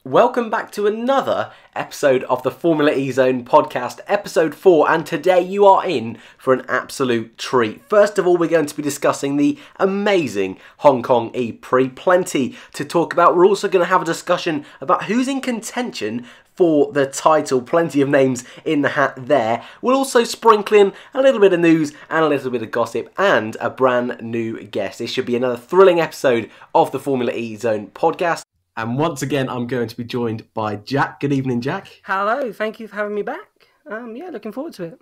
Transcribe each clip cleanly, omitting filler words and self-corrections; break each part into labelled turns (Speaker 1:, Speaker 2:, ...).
Speaker 1: Welcome back to another episode of the Formula E Zone podcast, episode 4, and today you are in for an absolute treat. First of all, we're going to be discussing the amazing Hong Kong Prix. Plenty to talk about. We're also going to have a discussion about who's in contention for the title. Plenty of names in the hat there. We'll also sprinkle in a little bit of news and a little bit of gossip and a brand new guest. This should be another thrilling episode of the Formula E Zone podcast. And once again, I'm going to be joined by Jack. Good evening, Jack.
Speaker 2: Hello, thank you for having me back. Looking forward to it.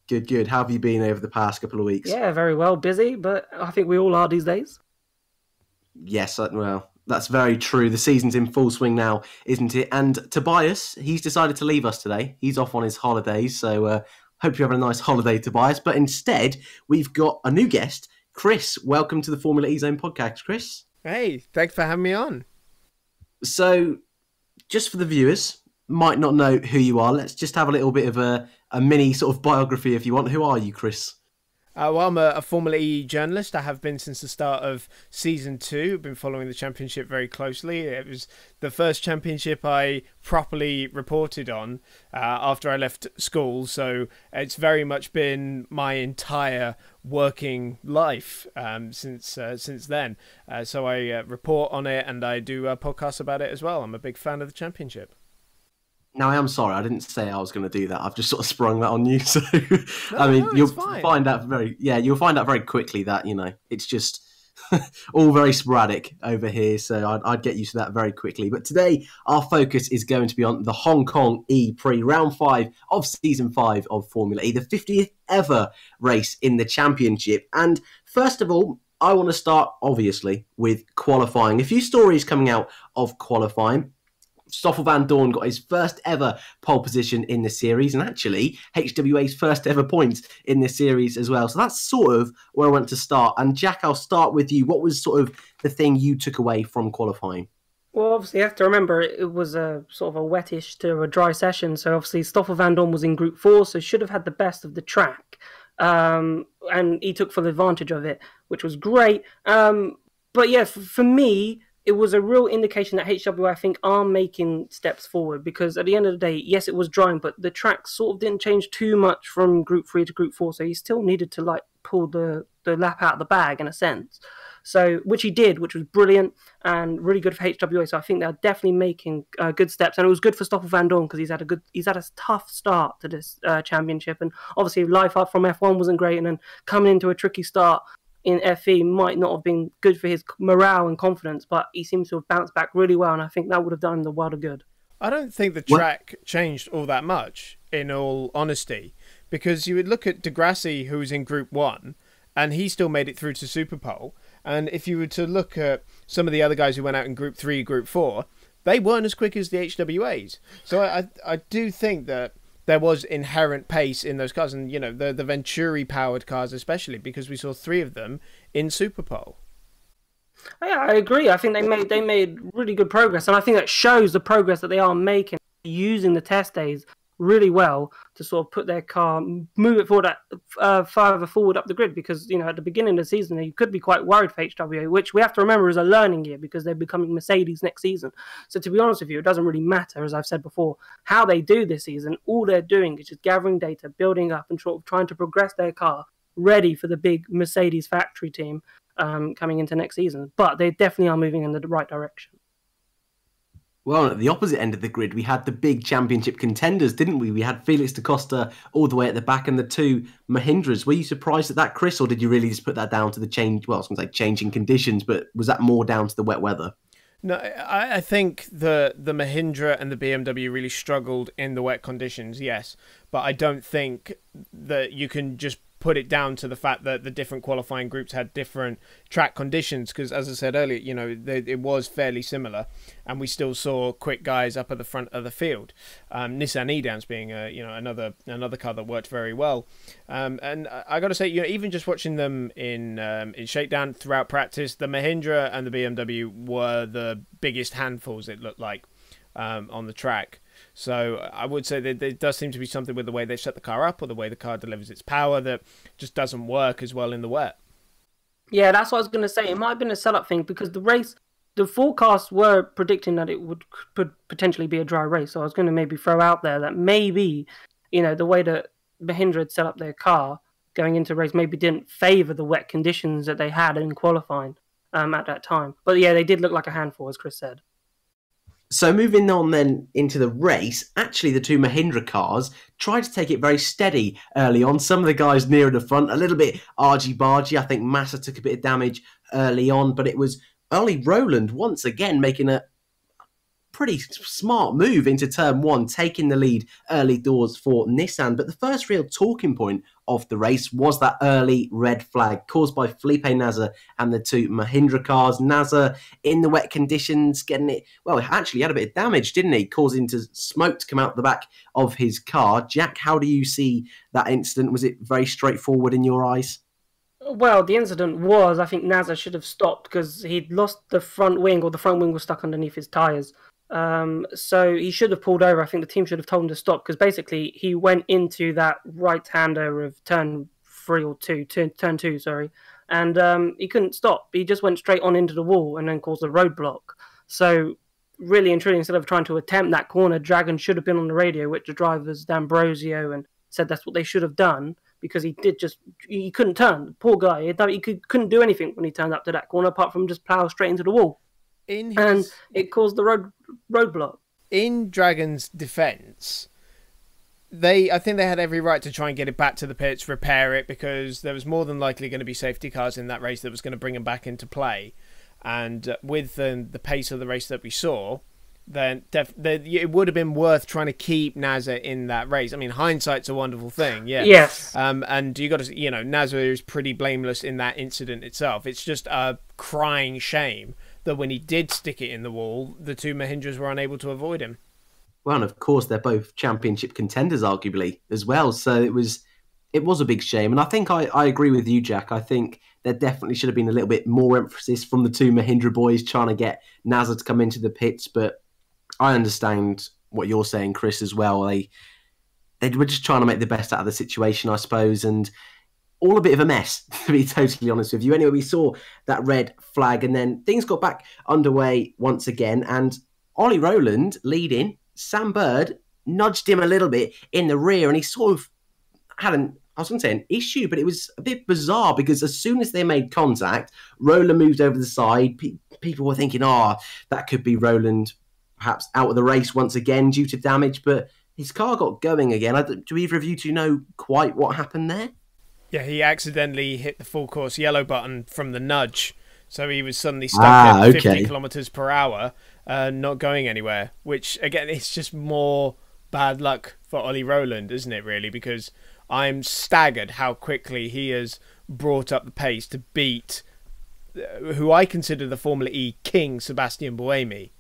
Speaker 1: Good. How have you been over the past couple of weeks?
Speaker 2: Yeah, very well, busy, but I think we all are these days.
Speaker 1: Yes, well, that's very true. The season's in full swing now, isn't it? And Tobias, he's decided to leave us today. He's off on his holidays, so hope you're having a nice holiday, Tobias. But instead, we've got a new guest, Chris. Welcome to the Formula E Zone podcast, Chris.
Speaker 3: Hey, thanks for having me on.
Speaker 1: So, just for the viewers, might not know who you are, let's just have a little bit of a mini sort of biography if you want. Who are you, Chris?
Speaker 3: I'm a Formula E journalist. I have been since the start of Season 2. I've been following the championship very closely. It was the first championship I properly reported on after I left school. So it's very much been my entire working life since then. So I report on it and I do podcasts about it as well. I'm a big fan of the championship.
Speaker 1: Now, I am sorry, I didn't say I was going to do that. I've just sort of sprung that on you. So, you'll find out you'll find out very quickly that, it's just all very sporadic over here. So I'd get used to that very quickly. But today, our focus is going to be on the Hong Kong Prix, round 5 of season 5 of Formula E, the 50th ever race in the championship. And first of all, I want to start, obviously, with qualifying. A few stories coming out of qualifying. Stoffel Vandoorne got his first ever pole position in the series, and actually HWA's first ever points in the series as well. So that's sort of where I want to start. And Jack, I'll start with you. What was sort of the thing you took away from qualifying?
Speaker 2: Well, obviously, you have to remember it was a sort of a wettish to a dry session. So obviously, Stoffel Vandoorne was in Group 4, so should have had the best of the track. And he took full advantage of it, which was great. But yeah, for me, it was a real indication that HWA, I think, are making steps forward, because at the end of the day, yes, it was drying, but the track sort of didn't change too much from Group 3 to Group 4, so he still needed to pull the lap out of the bag in a sense. So, which he did, which was brilliant and really good for HWA. So I think they're definitely making good steps, and it was good for Stoffel Vandoorne because he's had a tough start to this championship, and obviously life up from F1 wasn't great, and then coming into a tricky start in FE might not have been good for his morale and confidence, but he seems to have bounced back really well, and I think that would have done him the world of good.
Speaker 3: I don't think the track changed all that much, in all honesty, because you would look at Degrassi, who was in Group 1, and he still made it through to Superpole, and if you were to look at some of the other guys who went out in Group 3, Group 4, they weren't as quick as the HWAs. So I do think that there was inherent pace in those cars, and the Venturi powered cars especially, because we saw 3 of them in Superpole.
Speaker 2: Yeah, I agree. I think they made really good progress, and I think that shows the progress that they are making, using the test days really well to sort of put their car, move it forward, further forward up the grid, because at the beginning of the season you could be quite worried for HWA, which we have to remember is a learning year because they're becoming Mercedes next season. So to be honest with you, it doesn't really matter, as I've said before, how they do this season. All they're doing is just gathering data, building up, and sort of trying to progress their car ready for the big Mercedes factory team coming into next season. But they definitely are moving in the right direction.
Speaker 1: Well, at the opposite end of the grid, we had the big championship contenders, didn't we? We had Felix da Costa all the way at the back and the 2 Mahindras. Were you surprised at that, Chris, or did you really just put that down to the change? Well, I was going to say changing conditions, but was that more down to the wet weather?
Speaker 3: No, I think the Mahindra and the BMW really struggled in the wet conditions, yes. But I don't think that you can just put it down to the fact that the different qualifying groups had different track conditions, because as I said earlier, it was fairly similar, and we still saw quick guys up at the front of the field. Nissan Edams being another car that worked very well, and I got to say, even just watching them in shakedown throughout practice, the Mahindra and the BMW were the biggest handfuls, it looked like, on the track. So I would say that there does seem to be something with the way they set the car up or the way the car delivers its power that just doesn't work as well in the wet.
Speaker 2: Yeah, that's what I was going to say. It might have been a setup thing because the race the forecasts were predicting that it could potentially be a dry race. So I was going to maybe throw out there that maybe, the way that Mahindra had set up their car going into race maybe didn't favour the wet conditions that they had in qualifying at that time. But yeah, they did look like a handful, as Chris said.
Speaker 1: So moving on then into the race, actually the two Mahindra cars tried to take it very steady early on. Some of the guys nearer the front, a little bit argy-bargy. I think Massa took a bit of damage early on, but it was Ollie Rowland once again making a pretty smart move into turn one, taking the lead early doors for Nissan. But the first real talking point of the race was that early red flag caused by Felipe Nasr and the two Mahindra cars. Nasr in the wet conditions, getting it, well, actually had a bit of damage, didn't he? Causing smoke to come out the back of his car. Jack, how do you see that incident? Was it very straightforward in your eyes?
Speaker 2: Well, the incident was, I think Nasr should have stopped because he'd lost the front wing, or the front wing was stuck underneath his tyres. So he should have pulled over. I think the team should have told him to stop because basically he went into that right-hander of turn two, sorry, and he couldn't stop. He just went straight on into the wall and then caused a roadblock. So really and truly, instead of trying to attempt that corner, Dragon should have been on the radio, which the drivers, D'Ambrosio, and said that's what they should have done because he couldn't turn. Poor guy, he couldn't do anything when he turned up to that corner apart from just plough straight into the wall. And it caused the roadblock. In
Speaker 3: Dragon's defence, I think they had every right to try and get it back to the pits, repair it, because there was more than likely going to be safety cars in that race that was going to bring them back into play. And with the pace of the race that we saw, then it would have been worth trying to keep Nasr in that race. I mean, hindsight's a wonderful thing, yeah.
Speaker 2: Yes.
Speaker 3: And you got to, Nasr is pretty blameless in that incident itself. It's just a crying shame that when he did stick it in the wall, the two Mahindras were unable to avoid him.
Speaker 1: Well, and of course, they're both championship contenders, arguably, as well. So it was a big shame. And I think I agree with you, Jack. I think there definitely should have been a little bit more emphasis from the two Mahindra boys trying to get Nasr to come into the pits. But I understand what you're saying, Chris, as well. They were just trying to make the best out of the situation, I suppose. And all a bit of a mess, to be totally honest with you. Anyway, we saw that red flag and then things got back underway once again. And Ollie Rowland leading, Sam Bird nudged him a little bit in the rear and he sort of had I was going to say an issue, but it was a bit bizarre because as soon as they made contact, Rowland moved over the side. People were thinking, that could be Rowland perhaps out of the race once again due to damage, but his car got going again. Do either of you two know quite what happened there?
Speaker 3: Yeah, he accidentally hit the full course yellow button from the nudge. So he was suddenly stuck at 50 kilometers per hour, not going anywhere, which, again, it's just more bad luck for Ollie Rowland, isn't it, really? Because I'm staggered how quickly he has brought up the pace to beat who I consider the Formula E king, Sebastian Buemi.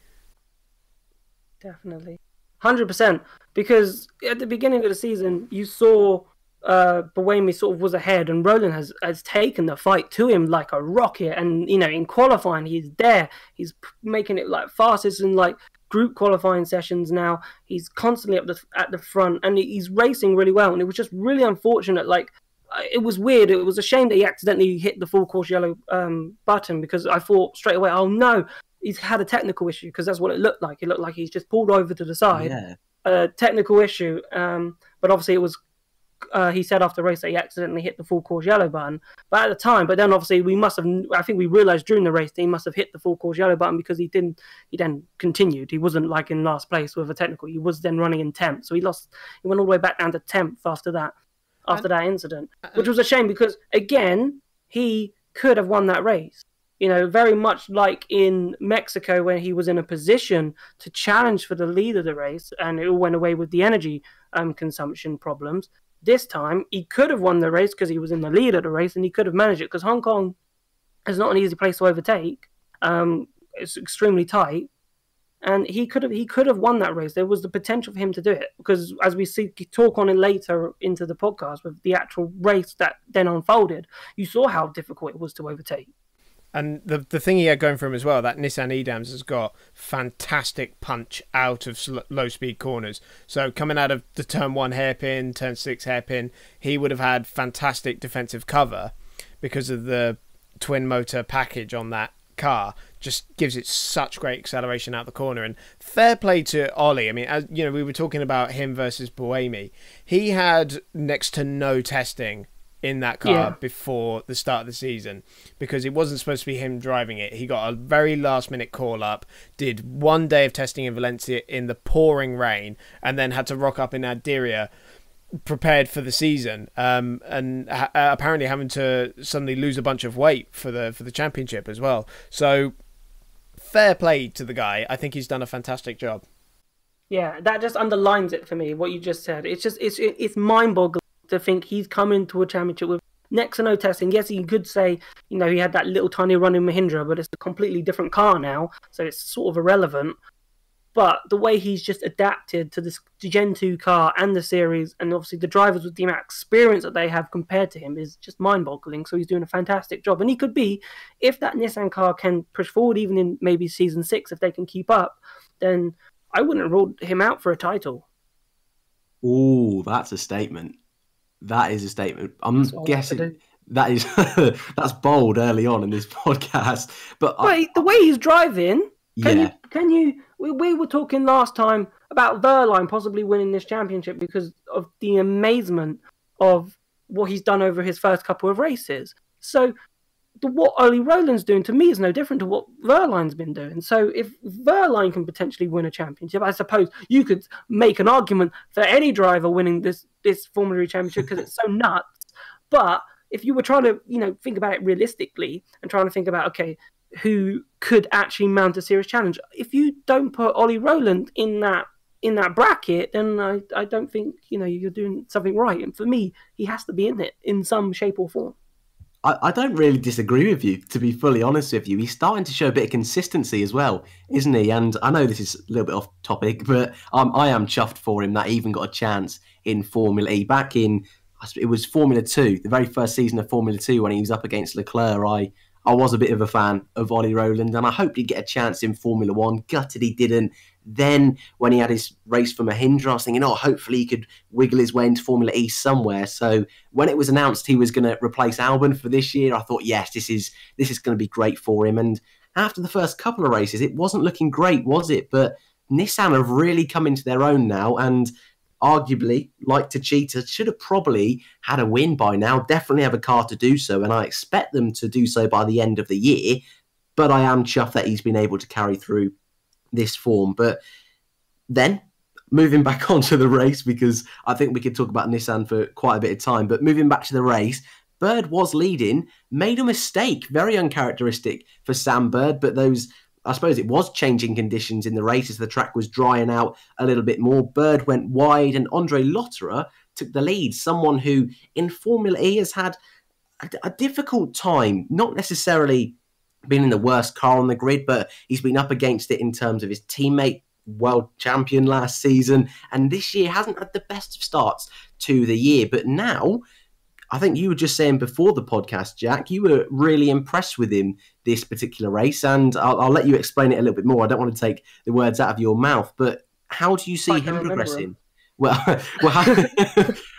Speaker 2: Definitely. 100%. Because at the beginning of the season, you saw Buemi sort of was ahead and Rowland has taken the fight to him like a rocket, and in qualifying he's there, he's making it like fastest in like group qualifying sessions now. He's constantly at the front and he's racing really well, and it was just really unfortunate. Like, it was weird. It was a shame that he accidentally hit the full course yellow button, because I thought straight away, oh no, he's had a technical issue, because that's what it looked like. It looked like he's just pulled over to the side. Yeah. Technical issue, but obviously it was he said after the race that he accidentally hit the full course yellow button. But at the time, then obviously I think we realised during the race that he must have hit the full course yellow button, because he then continued. He wasn't like in last place with a technical. He was then running in 10th. So he went all the way back down to 10th after that incident, which was a shame, because again, he could have won that race. Very much like in Mexico, where he was in a position to challenge for the lead of the race, and it all went away with the energy consumption problems. This time, he could have won the race because he was in the lead of the race, and he could have managed it, because Hong Kong is not an easy place to overtake. It's extremely tight, and he could have won that race. There was the potential for him to do it, because as we talk on it later into the podcast with the actual race that then unfolded, you saw how difficult it was to overtake.
Speaker 3: And the thing he had going for him as well, that Nissan Edams has got fantastic punch out of low-speed corners. So coming out of the turn 1 hairpin, turn 6 hairpin, he would have had fantastic defensive cover because of the twin-motor package on that car just gives it such great acceleration out the corner. And fair play to Ollie. I mean, as you know, we were talking about him versus Buemi. He had next to no testing in that car before the start of the season, because it wasn't supposed to be him driving it. He got a very last minute call up, did 1 day of testing in Valencia in the pouring rain, and then had to rock up in Adria prepared for the season, and apparently having to suddenly lose a bunch of weight for the championship as well. So fair play to the guy. I think he's done a fantastic job.
Speaker 2: Yeah, that just underlines it for me, what you just said. It's mind-boggling to think he's come into a championship with next to no testing. Yes, you could say, you know, he had that little tiny run in Mahindra, but it's a completely different car now, so it's sort of irrelevant. But the way he's just adapted to this Gen 2 car and the series, and obviously the drivers with the amount of experience that they have compared to him, is just mind-boggling. So he's doing a fantastic job. And he could be, if that Nissan car can push forward even in maybe Season 6, if they can keep up, then I wouldn't rule him out for a title.
Speaker 1: Oh, that's a statement. That is a statement. I'm guessing that is that's bold early on in this podcast. But
Speaker 2: the way he's driving, can you? We were talking last time about Wehrlein possibly winning this championship because of the amazement of what he's done over his first couple of races. So what Ollie Rowland's doing to me is no different to what Wehrlein's been doing. So if Wehrlein can potentially win a championship, I suppose you could make an argument for any driver winning this Formula E championship because it's so nuts. But if you were trying to, you know, think about it realistically and trying to think about, okay, who could actually mount a serious challenge, if you don't put Ollie Rowland in that bracket, then I don't think, you know, you're doing something right. And for me, he has to be in it in some shape or form.
Speaker 1: I don't really disagree with you, to be fully honest with you. He's starting to show a bit of consistency as well, isn't he? And I know this is a little bit off topic, but I am chuffed for him that he even got a chance in Formula E. Back in, it was Formula 2, the very first season of Formula 2 when he was up against Leclerc, I was a bit of a fan of Ollie Rowland, and I hoped he'd get a chance in Formula 1. Gutted he didn't. Then, when he had his race for Mahindra, I was thinking, hopefully he could wiggle his way into Formula E somewhere. So when it was announced he was going to replace Albon for this year, I thought, yes, this is going to be great for him. And after the first couple of races, it wasn't looking great, was it? But Nissan have really come into their own now, and arguably, like Techeetah, should have probably had a win by now, definitely have a car to do so, and I expect them to do so by the end of the year, but I am chuffed that he's been able to carry through this form. But then, moving back onto the race, because I think we could talk about Nissan for quite a bit of time, but moving back to the race, Bird was leading, made a mistake, very uncharacteristic for Sam Bird, but I suppose it was changing conditions in the race as the track was drying out a little bit more. Bird went wide and Andre Lotterer took the lead, someone who in Formula E has had a difficult time, not necessarily being in the worst car on the grid, but he's been up against it in terms of his teammate, world champion last season, and this year hasn't had the best of starts to the year. But now, I think you were just saying before the podcast, Jack, you were really impressed with him this particular race, and I'll let you explain it a little bit more. I don't want to take the words out of your mouth, but how do you see him progressing? Well,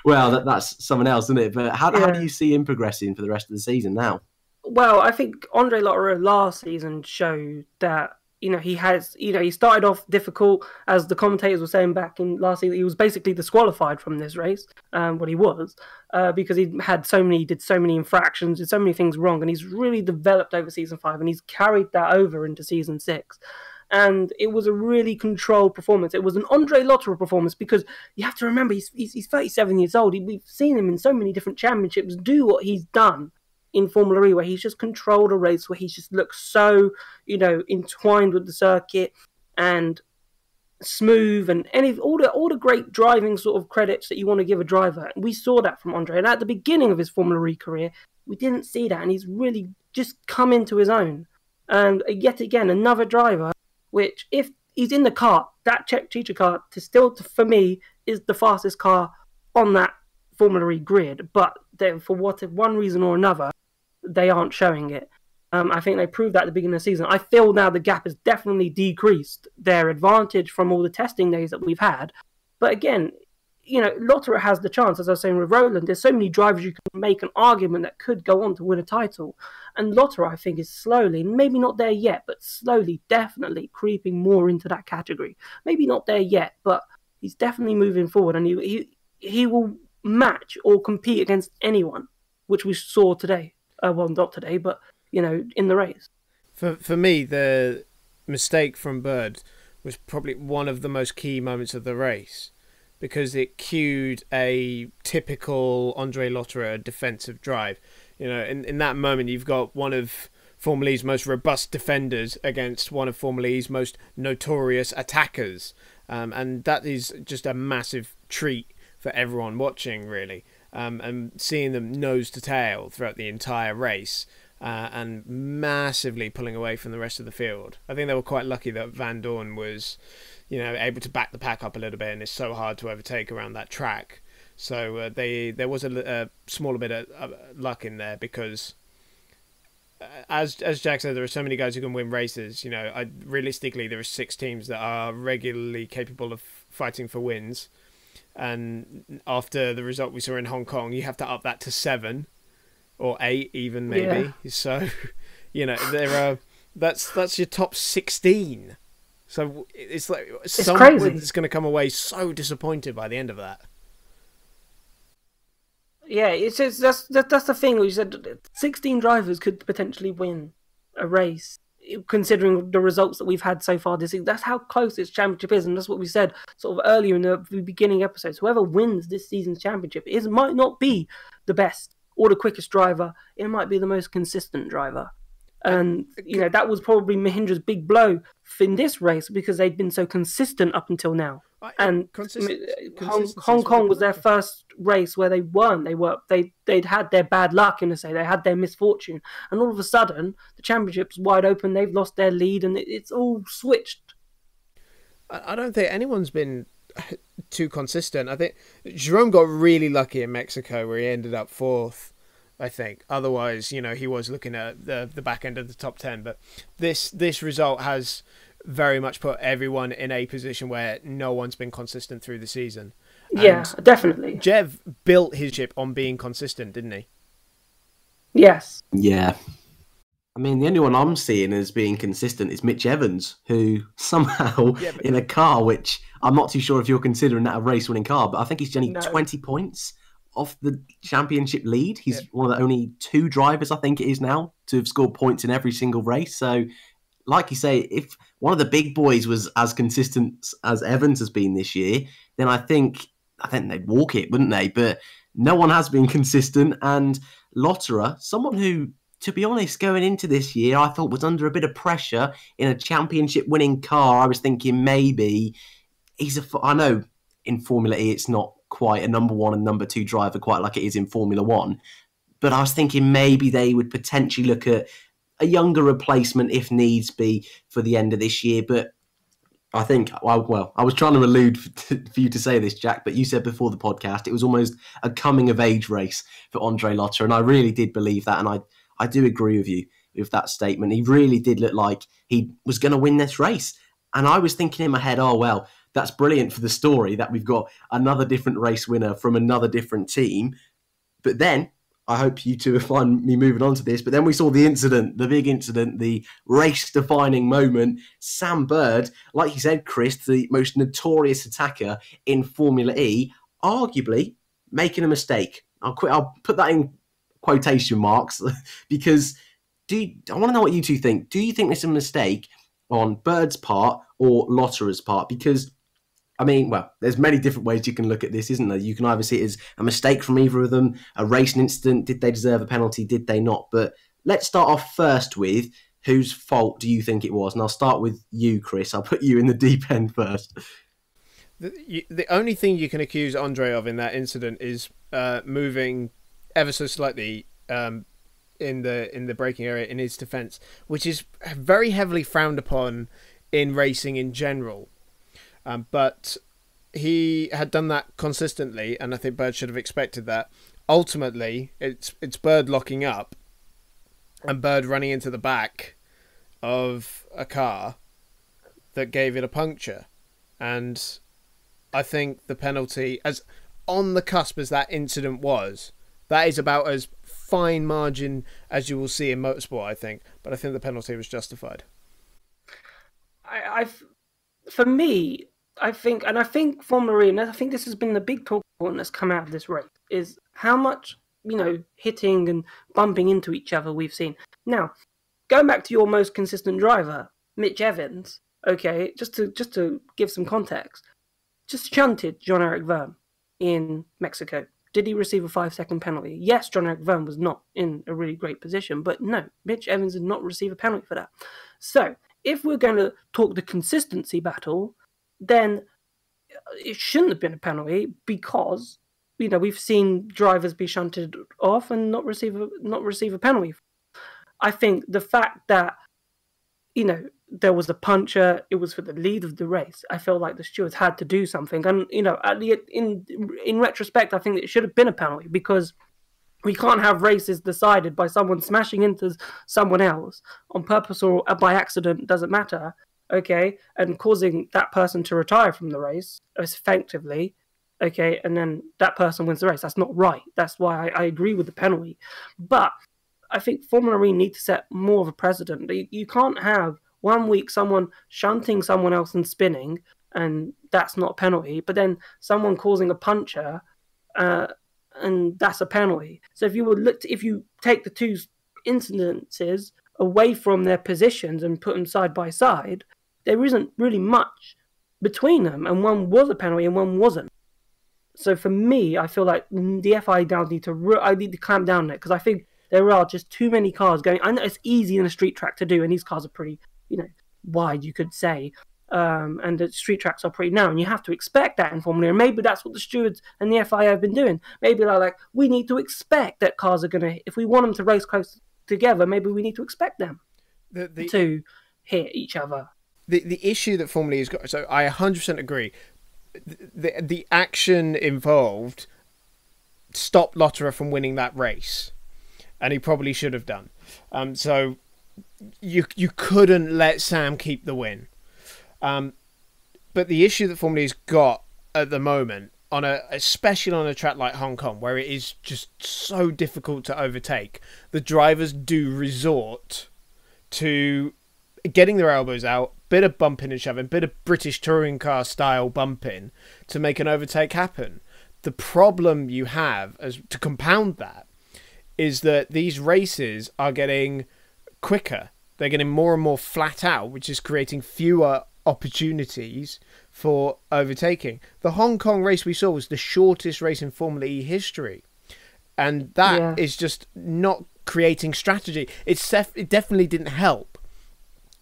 Speaker 1: that's someone else, isn't it? But how do you see him progressing for the rest of the season now?
Speaker 2: Well, I think Andre Lotterer last season showed that, you know, he started off difficult, as the commentators were saying back in last season. He was basically disqualified from this race, what he was, because he did so many infractions, did so many things wrong, and he's really developed over season 5, and he's carried that over into season 6. And it was a really controlled performance. It was an Andre Lotterer performance, because you have to remember he's 37 years old. We've seen him in so many different championships do what he's done in Formula E, where he's just controlled a race, where he just looks so, you know, entwined with the circuit and smooth, and all the great driving sort of credits that you want to give a driver. And we saw that from Andre. And at the beginning of his Formula E career, we didn't see that, and he's really just come into his own. And yet again, another driver, which if he's in the car, that Techeetah car, for me, is the fastest car on that Formula E grid. But for one reason or another, they aren't showing it. I think they proved that at the beginning of the season. I feel now the gap has definitely decreased their advantage from all the testing days that we've had. But again, Lotterer has the chance, as I was saying with Roland. There's so many drivers you can make an argument that could go on to win a title. And Lotterer, I think, is slowly, maybe not there yet, but slowly, definitely creeping more into that category. Maybe not there yet, but he's definitely moving forward. And he will match or compete against anyone, which we saw today. Well, not today, but, in the race.
Speaker 3: For me, the mistake from Bird was probably one of the most key moments of the race, because it cued a typical Andre Lotterer defensive drive. In that moment, you've got one of Formula E's most robust defenders against one of Formula E's most notorious attackers. And that is just a massive treat for everyone watching, really. And seeing them nose to tail throughout the entire race, and massively pulling away from the rest of the field. I think they were quite lucky that Van Dorn was able to back the pack up a little bit, and it's so hard to overtake around that track. So there was a smaller bit of luck in there, because as Jack said, there are so many guys who can win races. Realistically, there are 6 teams that are regularly capable of fighting for wins, and after the result we saw in Hong Kong, you have to up that to 7 or 8 even, maybe. Yeah. So that's your top 16. So it's like someone's going to come away so disappointed by the end of that.
Speaker 2: Yeah, it's just that's the thing. You said 16 drivers could potentially win a race, considering the results that we've had so far this season. That's how close this championship is, and that's what we said sort of earlier in the beginning episodes. Whoever wins this season's championship might not be the best or the quickest driver. It might be the most consistent driver. And, that was probably Mahindra's big blow in this race, because they'd been so consistent up until now. And Hong Kong was their first race where they weren't. They'd had their bad luck, they had their misfortune. And all of a sudden, the championship's wide open, they've lost their lead, and it's all switched.
Speaker 3: I don't think anyone's been too consistent. I think Jerome got really lucky in Mexico, where he ended up 4th. I think. Otherwise, he was looking at the back end of the top 10. But this result has very much put everyone in a position where no one's been consistent through the season.
Speaker 2: Yeah, definitely.
Speaker 3: Jev built his ship on being consistent, didn't he?
Speaker 2: Yes.
Speaker 1: Yeah. I mean, the only one I'm seeing as being consistent is Mitch Evans, who somehow in a car, which I'm not too sure if you're considering that a race-winning car, but I think he's only 20 points off the championship lead. He's one of the only 2 drivers, I think it is now, to have scored points in every single race. So, like you say, if one of the big boys was as consistent as Evans has been this year, then I think they'd walk it, wouldn't they? But no one has been consistent. And Lotterer, someone who, to be honest, going into this year, I thought was under a bit of pressure in a championship-winning car. I was thinking maybe I know in Formula E it's not quite a number 1 and number 2 driver quite like it is in Formula 1. But I was thinking maybe they would potentially look at a younger replacement if needs be for the end of this year. But I think, I was trying to allude for you to say this, Jack, but you said before the podcast it was almost a coming-of-age race for Andre Lotterer, and I really did believe that, and I do agree with you with that statement. He really did look like he was going to win this race. And I was thinking in my head, that's brilliant for the story that we've got another different race winner from another different team. But then, I hope you two will find me moving on to this, but then we saw the incident, the big incident, the race-defining moment. Sam Bird, like you said, Chris, the most notorious attacker in Formula E, arguably making a mistake. I'll put that in quotation marks, because I want to know what you two think. Do you think it's a mistake on Bird's part or Lotterer's part? Because there's many different ways you can look at this, isn't there? You can either see it as a mistake from either of them, a racing incident, did they deserve a penalty, did they not? But let's start off first with whose fault do you think it was? And I'll start with you, Chris. I'll put you in the deep end first.
Speaker 3: The only thing you can accuse Andre of in that incident is moving ever so slightly in the braking area in his defence, which is very heavily frowned upon in racing in general. But he had done that consistently, and I think Bird should have expected that. Ultimately, it's Bird locking up and Bird running into the back of a car that gave it a puncture. And I think the penalty, as on the cusp as that incident was, that is about as fine margin as you will see in motorsport, I think. But I think the penalty was justified.
Speaker 2: For me, I think Formula E, and I think this has been the big talk point that's come out of this race, is how much, hitting and bumping into each other we've seen. Now, going back to your most consistent driver, Mitch Evans, okay, just to give some context, just shunted Jean-Eric Vergne in Mexico. Did he receive a 5-second penalty? Yes, Jean-Eric Vergne was not in a really great position, but no, Mitch Evans did not receive a penalty for that. So, if we're going to talk the consistency battle, then it shouldn't have been a penalty because, we've seen drivers be shunted off and not receive a penalty. I think the fact that, there was a puncher, it was for the lead of the race. I felt like the stewards had to do something. And, in retrospect, I think that it should have been a penalty because we can't have races decided by someone smashing into someone else on purpose or by accident, doesn't matter, okay, and causing that person to retire from the race effectively, okay, and then that person wins the race. That's not right. That's why I agree with the penalty. But I think Formula E need to set more of a precedent. You can't have 1 week someone shunting someone else and spinning, and that's not a penalty, but then someone causing a puncture, and that's a penalty. So if you take the two incidences away from their positions and put them side by side, there isn't really much between them, and one was a penalty and one wasn't. So for me, I feel like the FIA now need to clamp down on it, because I think there are just too many cars going. I know it's easy in a street track to do, and these cars are pretty, wide, you could say. And the street tracks are pretty narrow, and you have to expect that in Formula E. And maybe that's what the stewards and the FIA have been doing. Maybe they're like, we need to expect that cars are going to, if we want them to race close together, maybe we need to expect them to hit each other.
Speaker 3: The issue that Formula E has got, so I 100% agree. The action involved stopped Lotterer from winning that race, and he probably should have done. So you couldn't let Sam keep the win. But the issue that Formula E's got at the moment, especially on a track like Hong Kong, where it is just so difficult to overtake, the drivers do resort to getting their elbows out, bit of bumping and shoving, bit of British touring car style bumping to make an overtake happen. The problem you have, as to compound that, is that these races are getting quicker. They're getting more and more flat out, which is creating fewer opportunities for overtaking. The Hong Kong race we saw was the shortest race in Formula E history, and that is just not creating strategy. It definitely didn't help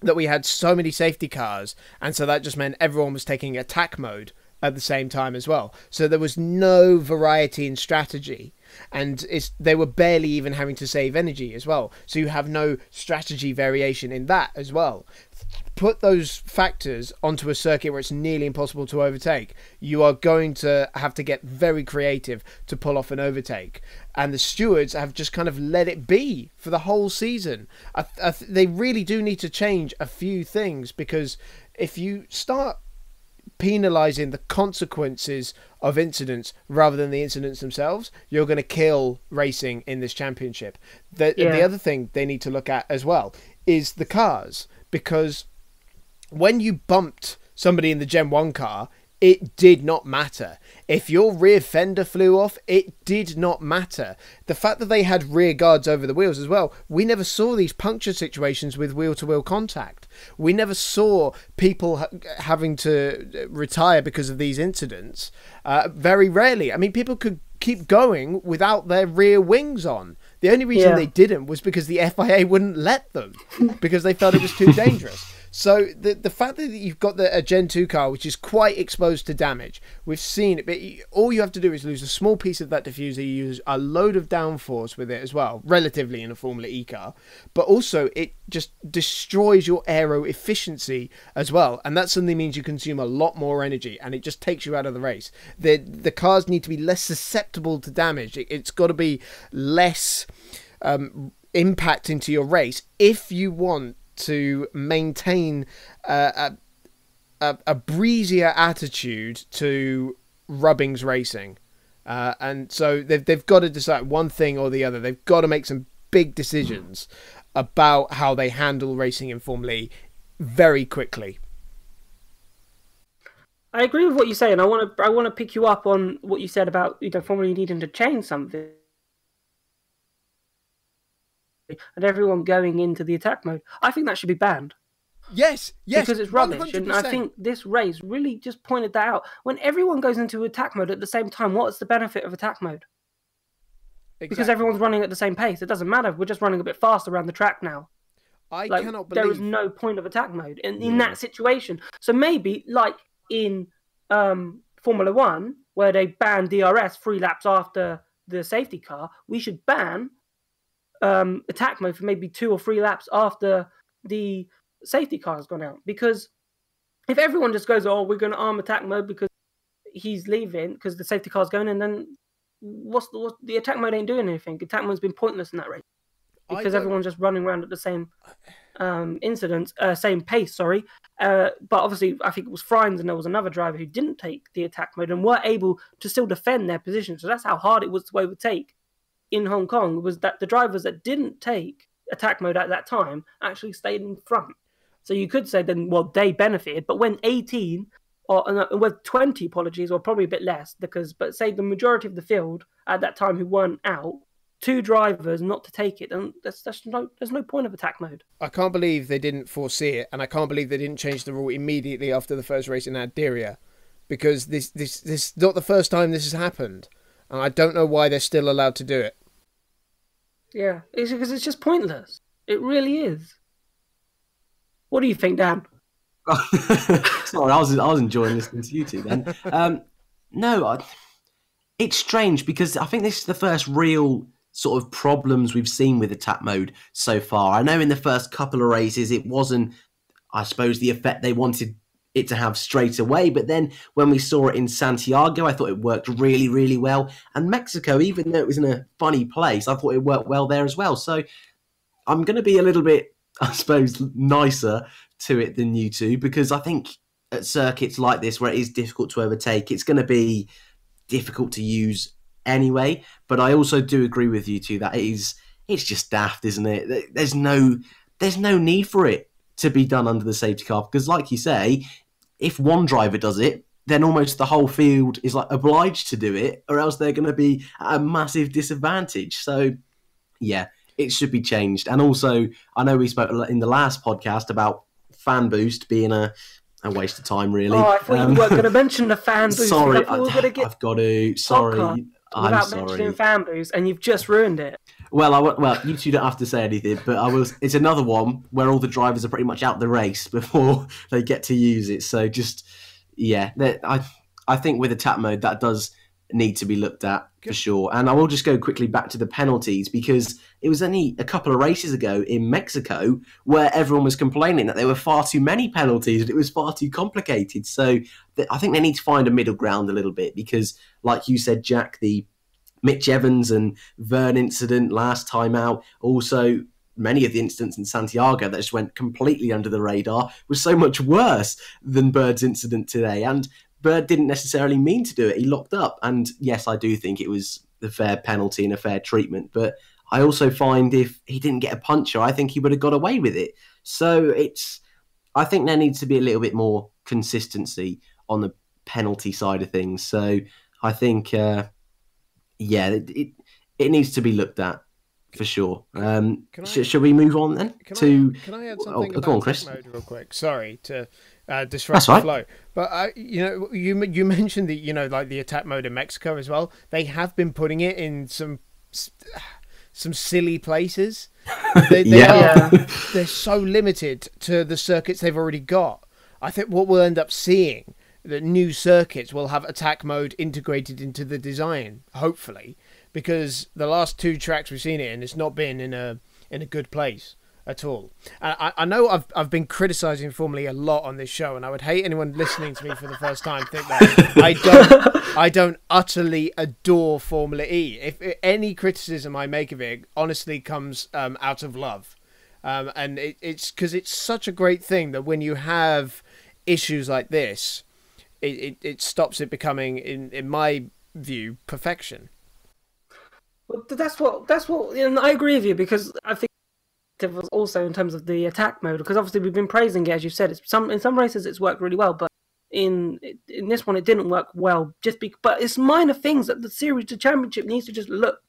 Speaker 3: that we had so many safety cars, and so that just meant everyone was taking attack mode at the same time as well. So there was no variety in strategy, and they were barely even having to save energy as well. So you have no strategy variation in that as well. Put those factors onto a circuit where it's nearly impossible to overtake. You are going to have to get very creative to pull off an overtake. And the stewards have just kind of let it be for the whole season. They really do need to change a few things, because if you start penalising the consequences of incidents rather than the incidents themselves, you're going to kill racing in this championship. The other thing they need to look at as well is the cars, because when you bumped somebody in the Gen 1 car, it did not matter. If your rear fender flew off, it did not matter. The fact that they had rear guards over the wheels as well, we never saw these puncture situations with wheel-to-wheel contact. We never saw people having to retire because of these incidents. Very rarely. I mean, people could keep going without their rear wings on. The only reason they didn't was because the FIA wouldn't let them, because they felt it was too dangerous. So the fact that you've got a Gen 2 car, which is quite exposed to damage, we've seen it, but all you have to do is lose a small piece of that diffuser. You use a load of downforce with it as well, relatively, in a Formula E car, but also it just destroys your aero efficiency as well, and that suddenly means you consume a lot more energy, and it just takes you out of the race. The cars need to be less susceptible to damage. It's got to be less impact into your race if you want to maintain a a breezier attitude to Rubbings racing. And so they've got to decide one thing or the other. They've got to make some big decisions about how they handle racing in Formula E very quickly.
Speaker 2: I agree with what you say, and I want to pick you up on what you said about Formula E needing to change something, and everyone going into the attack mode. I think that should be banned.
Speaker 3: Yes,
Speaker 2: because it's rubbish.
Speaker 3: 100%.
Speaker 2: And I think this race really just pointed that out. When everyone goes into attack mode at the same time, what's the benefit of attack mode? Exactly. Because everyone's running at the same pace. It doesn't matter. We're just running a bit faster around the track now.
Speaker 3: I cannot believe
Speaker 2: there is no point of attack mode in that situation. So maybe like in Formula One, where they ban DRS 3 laps after the safety car, we should ban attack mode for maybe 2 or 3 laps after the safety car has gone out. Because if everyone just goes, oh, we're going to arm attack mode because he's leaving, because the safety car's going, and then what's the attack mode ain't doing anything. Attack mode's been pointless in that race because everyone's just running around at the same same pace, sorry. But obviously, I think it was Frines and there was another driver who didn't take the attack mode and were able to still defend their position. So that's how hard it was to overtake in Hong Kong, was that the drivers that didn't take attack mode at that time actually stayed in front. So you could say then, well, they benefited. But when 18, or with 20, apologies, or probably a bit less, but say the majority of the field at that time who weren't out, 2 drivers not to take it, and there's no point of attack mode.
Speaker 3: I can't believe they didn't foresee it, and I can't believe they didn't change the rule immediately after the first race in Adria, because this is not the first time this has happened, and I don't know why they're still allowed to do it.
Speaker 2: Yeah, it's because it's just pointless. It really is. What do you think, Dan?
Speaker 1: Sorry, I was enjoying listening to you two then. It's strange because I think this is the first real sort of problems we've seen with attack mode so far. I know in the first couple of races it wasn't, I suppose, the effect they wanted it to have straight away, but then when we saw it in Santiago, I thought it worked really, really well. And Mexico, even though it was in a funny place, I thought it worked well there as well. So I'm going to be a little bit, I suppose, nicer to it than you two, because I think at circuits like this where it is difficult to overtake, it's going to be difficult to use anyway. But I also do agree with you two that it's just daft, isn't it? There's no need for it to be done under the safety car, because like you say, if one driver does it, then almost the whole field is like obliged to do it, or else they're going to be at a massive disadvantage. So yeah, it should be changed. And also, I know we spoke in the last podcast about fan boost being a waste of time, really.
Speaker 2: Oh, I thought you weren't going to mention the fan boost.
Speaker 1: Sorry, I've got to. Sorry, I'm sorry.
Speaker 2: Mentioning fan boost, and you've just ruined it.
Speaker 1: Well, you two don't have to say anything, but it's another one where all the drivers are pretty much out the race before they get to use it. So just, yeah, I think with attack mode, that does need to be looked at for sure. And I will just go quickly back to the penalties, because it was only a couple of races ago in Mexico where everyone was complaining that there were far too many penalties and it was far too complicated. So I think they need to find a middle ground a little bit, because like you said, Jack, the Mitch Evans and Vern incident last time out, also many of the incidents in Santiago that just went completely under the radar, was so much worse than Bird's incident today. And Bird didn't necessarily mean to do it. He locked up. And yes, I do think it was the fair penalty and a fair treatment. But I also find if he didn't get a puncher, I think he would have got away with it. So I think there needs to be a little bit more consistency on the penalty side of things. So I think, it needs to be looked at for sure. Shall we move on then?
Speaker 3: Can I add something about
Speaker 1: go on, Chris.
Speaker 3: Mode real quick? Sorry to disrupt the flow, but you mentioned like the attack mode in Mexico as well. They have been putting it in some silly places. They're so limited to the circuits they've already got. I think what we'll end up seeing, that new circuits will have attack mode integrated into the design, hopefully, because the last 2 tracks we've seen it in, it's not been in a good place at all. I know I've been criticising Formula E a lot on this show, and I would hate anyone listening to me for the first time think that I don't utterly adore Formula E. If any criticism I make of it honestly comes out of love, and it's because it's such a great thing that when you have issues like this, it stops it becoming, in my view, perfection.
Speaker 2: Well, that's what, and I agree with you, because I think it was also in terms of the attack mode, because obviously we've been praising it, as you said. In some races it's worked really well, but in this one it didn't work well. But it's minor things that the championship needs to just look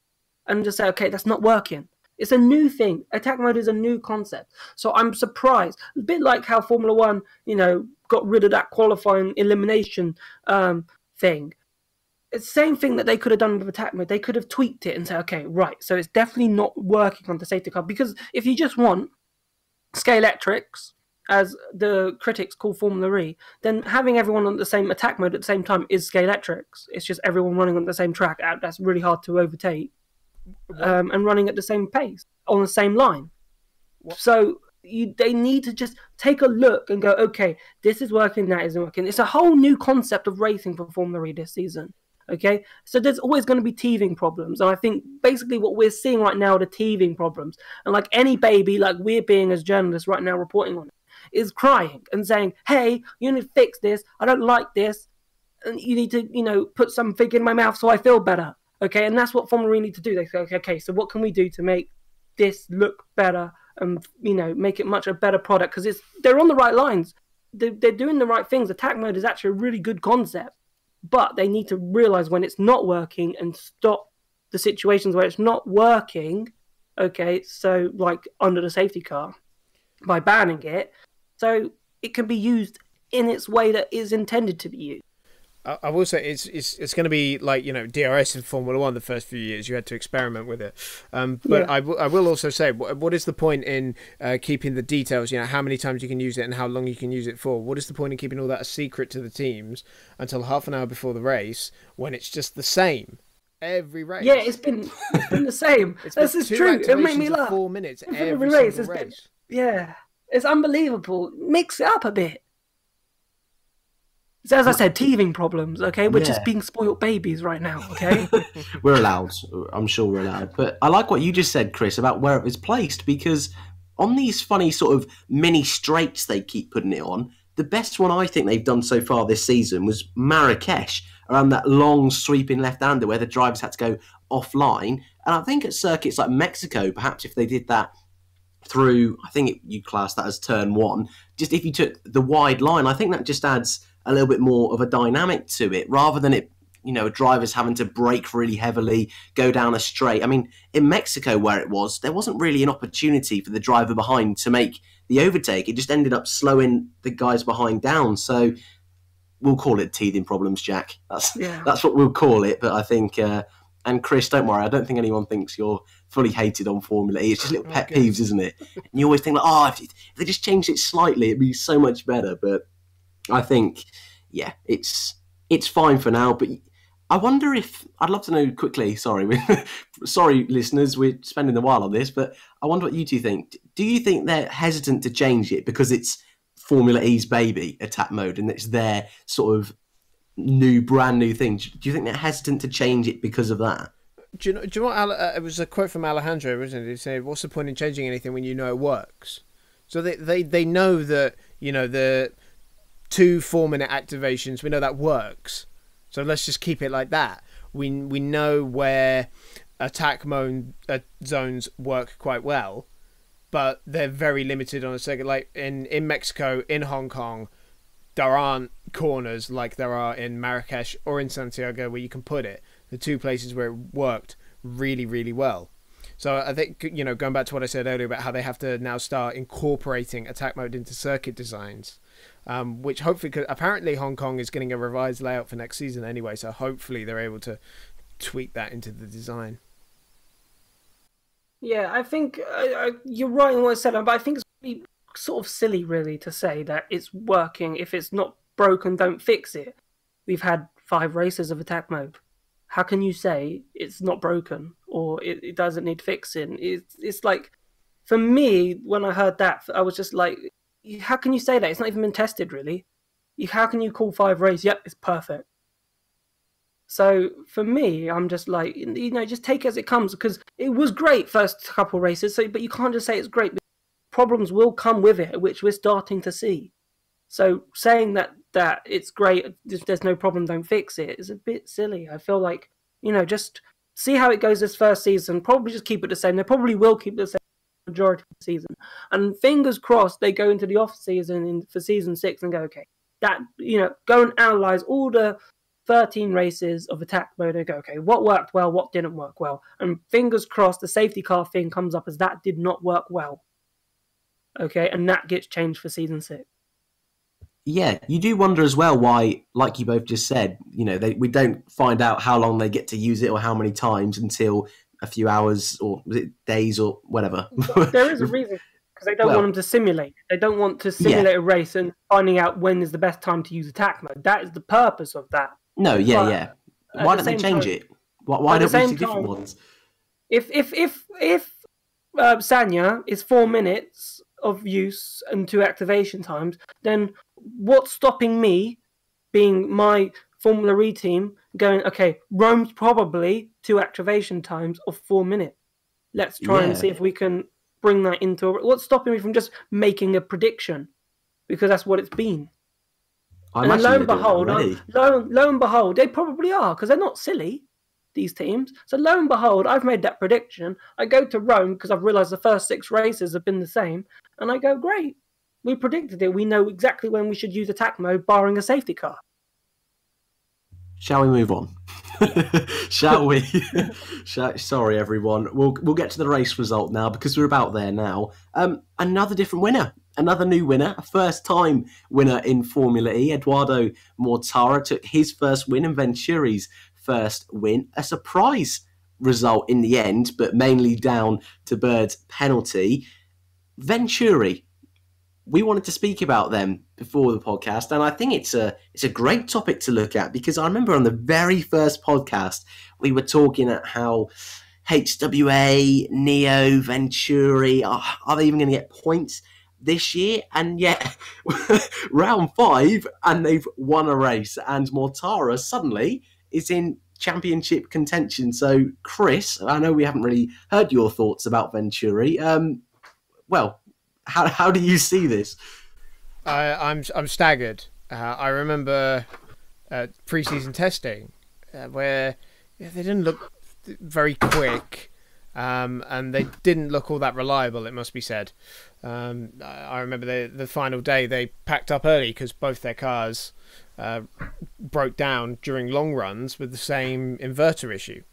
Speaker 2: and just say, okay, that's not working. It's a new thing. Attack mode is a new concept. So I'm surprised. A bit like how Formula One, got rid of that qualifying elimination thing. It's the same thing that they could have done with attack mode. They could have tweaked it and said, okay, right, so it's definitely not working on the safety car. Because if you just want Scalextrics, as the critics call Formula E, then having everyone on the same attack mode at the same time is Scalextrics. It's just everyone running on the same track. That's really hard to overtake. And running at the same pace, on the same line. What? So they need to just take a look and go, okay, this is working, that isn't working. It's a whole new concept of racing for Formula E this season. Okay, so there's always going to be teething problems, and I think basically what we're seeing right now are the teething problems. And like any baby, like we're being as journalists right now reporting on it, is crying and saying, "Hey, you need to fix this. I don't like this, and you need to, put something in my mouth so I feel better." Okay, and that's what Formula E need to do. They say, "Okay, so what can we do to make this look better and make it much a better product?" Because they're on the right lines. They're doing the right things. Attack mode is actually a really good concept. But they need to realize when it's not working and stop the situations where it's not working. Okay, so like under the safety car, by banning it, so it can be used in its way that is intended to be used.
Speaker 3: I will say it's going to be like DRS in Formula One. The first few years you had to experiment with it, but yeah. I will also say, what is the point in keeping the details? How many times you can use it and how long you can use it for. What is the point in keeping all that a secret to the teams until half an hour before the race, when it's just the same every race?
Speaker 2: Yeah, it's been the same. This is true. It made me laugh.
Speaker 3: 4 minutes every race.
Speaker 2: Yeah, it's unbelievable. Mix it up a bit. So as I said, teething problems, okay? We're just being spoiled babies right now, okay?
Speaker 1: We're allowed. I'm sure we're allowed. But I like what you just said, Chris, about where it was placed, because on these funny sort of mini straights they keep putting it on, the best one I think they've done so far this season was Marrakesh, around that long sweeping left-hander where the drivers had to go offline. And I think at circuits like Mexico, perhaps if they did that through, you class that as turn one, just if you took the wide line, I think that just adds a little bit more of a dynamic to it, rather than it, drivers having to brake really heavily, go down a straight. I mean, in Mexico where it was, there wasn't really an opportunity for the driver behind to make the overtake. It just ended up slowing the guys behind down. So we'll call it teething problems, Jack. That's what we'll call it. But I think, and Chris, don't worry, I don't think anyone thinks you're fully hated on Formula E. It's just little pet peeves, isn't it? And you always think like, if they just changed it slightly, it'd be so much better. But I think, it's fine for now. But I wonder if, I'd love to know quickly, sorry, listeners, we're spending a while on this, but I wonder what you two think. Do you think they're hesitant to change it because it's Formula E's baby, attack mode, and it's their sort of brand new thing? Do you think they're hesitant to change it because of that?
Speaker 3: Do you know what, it was a quote from Alejandro, wasn't it? He said, what's the point in changing anything when you know it works? So they know that, the 2 4-minute activations, we know that works, so let's just keep it like that. We know where attack mode zones work quite well, but they're very limited on a circuit. Like in Mexico, in Hong Kong, there aren't corners like there are in Marrakesh or in Santiago where you can put it, the 2 places where it worked really, really well. So I think, going back to what I said earlier about how they have to now start incorporating attack mode into circuit designs, which hopefully, because apparently Hong Kong is getting a revised layout for next season anyway, so hopefully they're able to tweak that into the design.
Speaker 2: Yeah, I think you're right in what I said, but I think it's really sort of silly, really, to say that it's working. If it's not broken, don't fix it. We've had 5 races of attack mode. How can you say it's not broken or it doesn't need fixing? It's like, for me, when I heard that, I was just like, how can you say that? It's not even been tested, really. How can you call 5 races? Yep, it's perfect. So for me, I'm just like, just take it as it comes, because it was great first couple races. But you can't just say it's great. Problems will come with it, which we're starting to see. So saying that it's great, if there's no problem, don't fix it, is a bit silly. I feel like, just see how it goes this first season. Probably just keep it the same. They probably will keep it the same majority of the season. And fingers crossed they go into the off season for season 6 and go, okay, that, go and analyze all the 13 races of attack mode and go, okay, what worked well, what didn't work well. And fingers crossed the safety car thing comes up as that did not work well. Okay, and that gets changed for season 6.
Speaker 1: Yeah, you do wonder as well why, like you both just said, we don't find out how long they get to use it or how many times until a few hours or was it days or whatever.
Speaker 2: There is a reason, because they don't want them to simulate. They don't want to simulate a race and finding out when is the best time to use attack mode. That is the purpose of that.
Speaker 1: No, yeah. Why don't they change it? Why don't we see different ones?
Speaker 2: If Sanya is 4 minutes of use and 2 activation times, then what's stopping me, being my Formula E team, going, okay, Rome's probably 2 activation times of 4 minutes. Let's try and see if we can bring that into... What's stopping me from just making a prediction? Because that's what it's been. And lo and behold, they probably are, because they're not silly, these teams. So lo and behold, I've made that prediction. I go to Rome because I've realised the first 6 races have been the same, and I go, great. We predicted it. We know exactly when we should use attack mode, barring a safety car.
Speaker 1: Shall we move on? Shall we? Sorry, everyone. We'll get to the race result now because we're about there now. Another different winner. Another new winner. A first-time winner in Formula E. Eduardo Mortara took his first win and Venturi's first win. A surprise result in the end, but mainly down to Bird's penalty. Venturi. We wanted to speak about them before the podcast, and I think it's a great topic to look at because I remember on the very first podcast we were talking at how HWA, Neo, Venturi, are they even going to get points this year? And yet, round 5, and they've won a race, and Mortara suddenly is in championship contention. So, Chris, I know we haven't really heard your thoughts about Venturi. How do you see this?
Speaker 3: I'm staggered. I remember pre-season testing where they didn't look very quick, and they didn't look all that reliable, it must be said. I remember the final day they packed up early because both their cars broke down during long runs with the same inverter issue.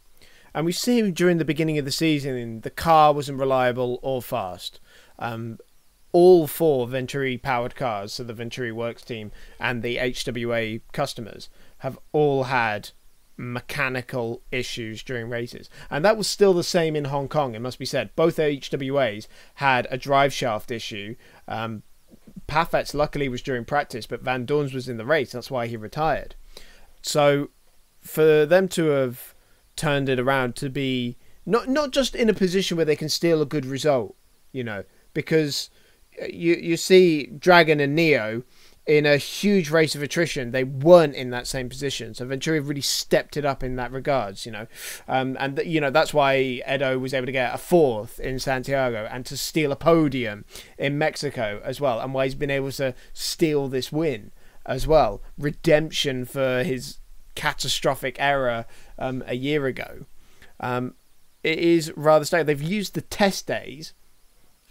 Speaker 3: And we've seen during the beginning of the season the car wasn't reliable or fast. All 4 Venturi-powered cars, so the Venturi Works team and the HWA customers, have all had mechanical issues during races. And that was still the same in Hong Kong, it must be said. Both HWAs had a drive shaft issue. Pafet's luckily was during practice, but Van Dorn's was in the race. That's why he retired. So for them to have turned it around to be not just in a position where they can steal a good result, because... You see Dragon and Neo in a huge race of attrition. They weren't in that same position. So Venturi really stepped it up in that regards, that's why Edo was able to get a 4th in Santiago and to steal a podium in Mexico as well. And why he's been able to steal this win as well. Redemption for his catastrophic error a year ago. It is rather staggering. They've used the test days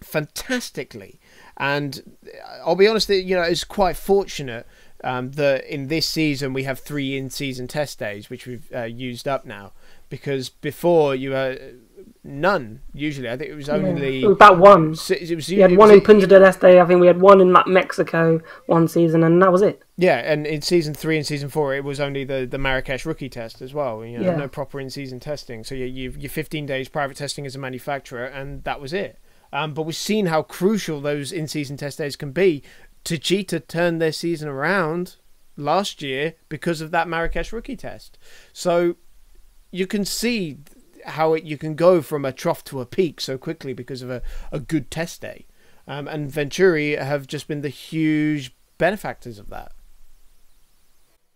Speaker 3: fantastically, and I'll be honest, it's quite fortunate that in this season we have 3 in-season test days, which we've used up now, because before you had none. Usually, I think it was only
Speaker 2: about 1. We had 1 in Punta del Este. I think we had 1 in Mexico one season, and that was it.
Speaker 3: Yeah, and in season 3 and season 4, it was only the Marrakesh rookie test as well. No proper in-season testing. So you've 15 days private testing as a manufacturer, and that was it. But we've seen how crucial those in-season test days can be. Techeetah turned their season around last year because of that Marrakesh rookie test. So you can see how you can go from a trough to a peak so quickly because of a good test day. And Venturi have just been the huge benefactors of that.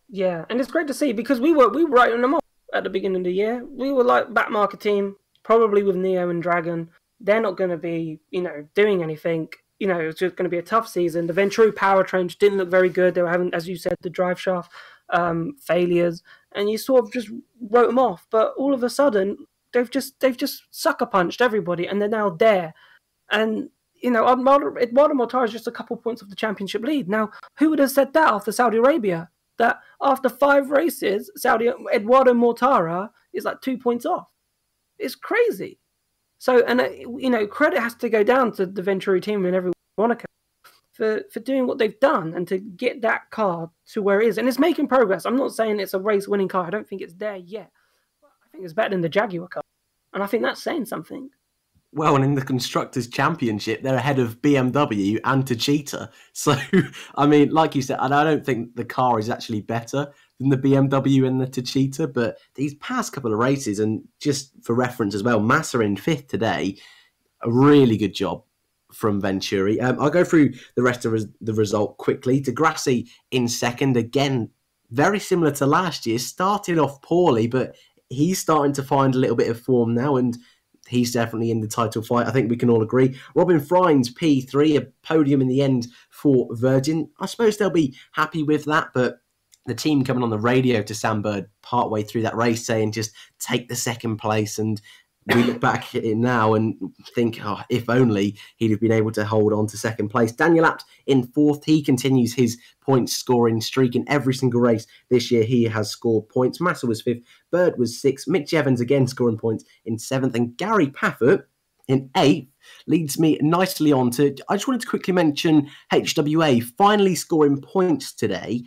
Speaker 2: Yeah, and it's great to see because we were writing them off at the beginning of the year. We were like back market team, probably with Neo and Dragon. They're not going to be, doing anything it was just going to be a tough season. The Venturi powertrain just didn't look very good. They were having, as you said, the drive shaft failures, and you sort of just wrote them off. But all of a sudden, they've just sucker punched everybody, and they're now there. And Eduardo Mortara is just a couple points off the championship lead. Now, who would have said that after Saudi Arabia? That after 5 races, Eduardo Mortara is like 2 points off. It's crazy. So, and credit has to go down to the Venturi team and everyone in Monaco for doing what they've done and to get that car to where it is. And it's making progress. I'm not saying it's a race-winning car. I don't think it's there yet. I think it's better than the Jaguar car. And I think that's saying something.
Speaker 1: Well, and in the Constructors' Championship, they're ahead of BMW and Techeetah. So, I mean, like you said, I don't think the car is actually better than the BMW and the Techeetah, but these past couple of races, and just for reference as well, Nasr in 5th today, a really good job from Venturi. I'll go through the rest of the result quickly. Degrassi in 2nd, again, very similar to last year, started off poorly, but he's starting to find a little bit of form now, and he's definitely in the title fight. I think we can all agree. Robin Friends, P3, a podium in the end for Virgin. I suppose they'll be happy with that, but the team coming on the radio to Sam Bird partway through that race saying just take the 2nd place, and we look back at it now and think, oh, if only he'd have been able to hold on to 2nd place. Daniel Abt in 4th. He continues his points scoring streak in every single race this year. He has scored points. Massa was 5th. Bird was 6th. Mick Jevons again scoring points in 7th. And Gary Paffett in 8th leads me nicely on to, I just wanted to quickly mention HWA finally scoring points today.